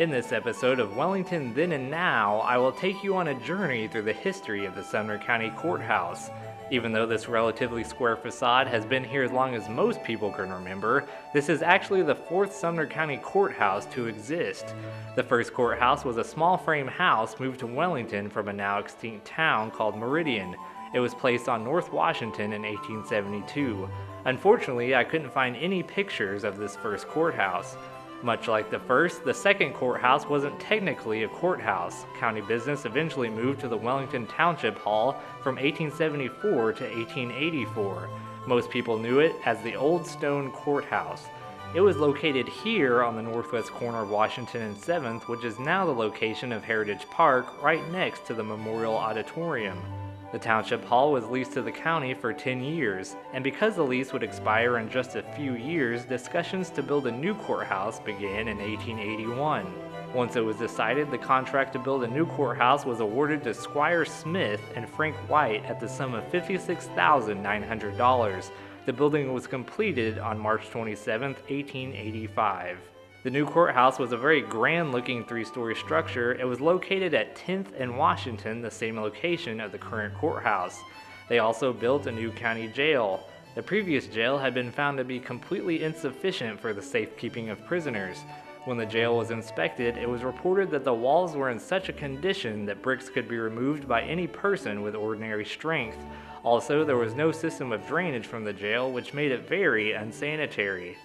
In this episode of Wellington Then and Now, I will take you on a journey through the history of the Sumner County Courthouse. Even though this relatively square facade has been here as long as most people can remember, this is actually the fourth Sumner County courthouse to exist. The first courthouse was a small frame house moved to Wellington from a now extinct town called Meridian. It was placed on North Washington in 1872. Unfortunately, I couldn't find any pictures of this first courthouse. Much like the first, the second courthouse wasn't technically a courthouse. County business eventually moved to the Wellington Township Hall from 1874 to 1884. Most people knew it as the Old Stone Courthouse. It was located here on the northwest corner of Washington and 7th, which is now the location of Heritage Park, right next to the Memorial Auditorium. The Township Hall was leased to the county for 10 years, and because the lease would expire in just a few years, discussions to build a new courthouse began in 1881. Once it was decided, the contract to build a new courthouse was awarded to Squire Smith and Frank White at the sum of $56,900. The building was completed on March 27, 1885. The new courthouse was a very grand-looking three-story structure. It was located at 10th and Washington, the same location of the current courthouse. They also built a new county jail. The previous jail had been found to be completely insufficient for the safekeeping of prisoners. When the jail was inspected, it was reported that the walls were in such a condition that bricks could be removed by any person with ordinary strength. Also, there was no system of drainage from the jail, which made it very unsanitary.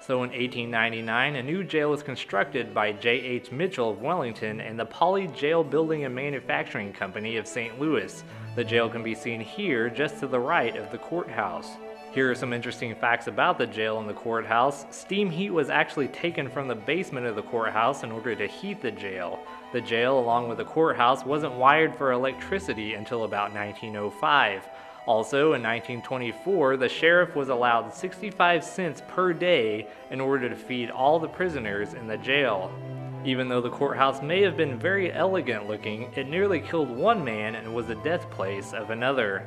So in 1899, a new jail was constructed by J.H. Mitchell of Wellington and the Poly Jail Building and Manufacturing Company of St. Louis. The jail can be seen here just to the right of the courthouse. Here are some interesting facts about the jail and the courthouse. Steam heat was actually taken from the basement of the courthouse in order to heat the jail. The jail, along with the courthouse, wasn't wired for electricity until about 1905. Also, in 1924, the sheriff was allowed 65 cents per day in order to feed all the prisoners in the jail. Even though the courthouse may have been very elegant looking, it nearly killed one man and was the death place of another.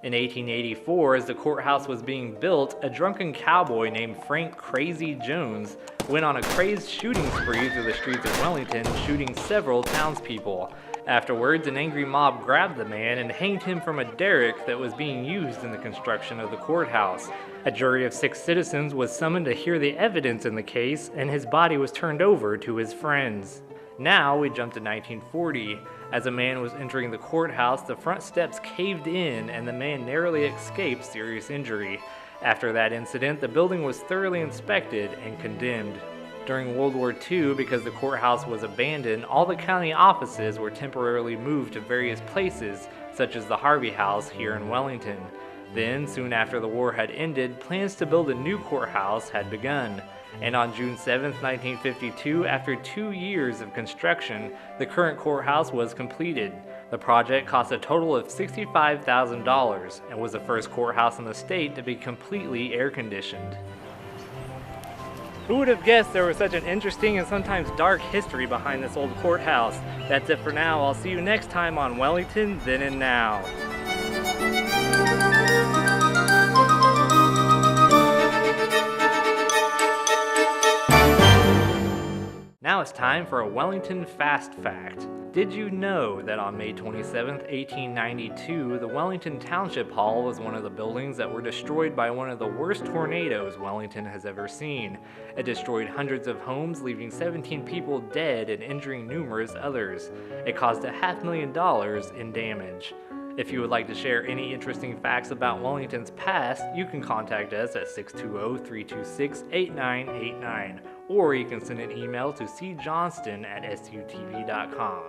In 1884, as the courthouse was being built, a drunken cowboy named Frank Crazy Jones went on a crazed shooting spree through the streets of Wellington, shooting several townspeople. Afterwards, an angry mob grabbed the man and hanged him from a derrick that was being used in the construction of the courthouse. A jury of 6 citizens was summoned to hear the evidence in the case, and his body was turned over to his friends. Now we jump to 1940. As a man was entering the courthouse, the front steps caved in and the man narrowly escaped serious injury. After that incident, the building was thoroughly inspected and condemned. During World War II, because the courthouse was abandoned, all the county offices were temporarily moved to various places, such as the Harvey House here in Wellington. Then, soon after the war had ended, plans to build a new courthouse had begun. And on June 7, 1952, after 2 years of construction, the current courthouse was completed. The project cost a total of $65,000 and was the first courthouse in the state to be completely air-conditioned. Who would have guessed there was such an interesting and sometimes dark history behind this old courthouse? That's it for now. I'll see you next time on Wellington Then and Now. Now it's time for a Wellington Fast Fact. Did you know that on May 27, 1892, the Wellington Township Hall was one of the buildings that were destroyed by one of the worst tornadoes Wellington has ever seen? It destroyed hundreds of homes, leaving 17 people dead and injuring numerous others. It caused $500,000 in damage. If you would like to share any interesting facts about Wellington's past, you can contact us at 620-326-8989, or you can send an email to cjohnston@sutv.com.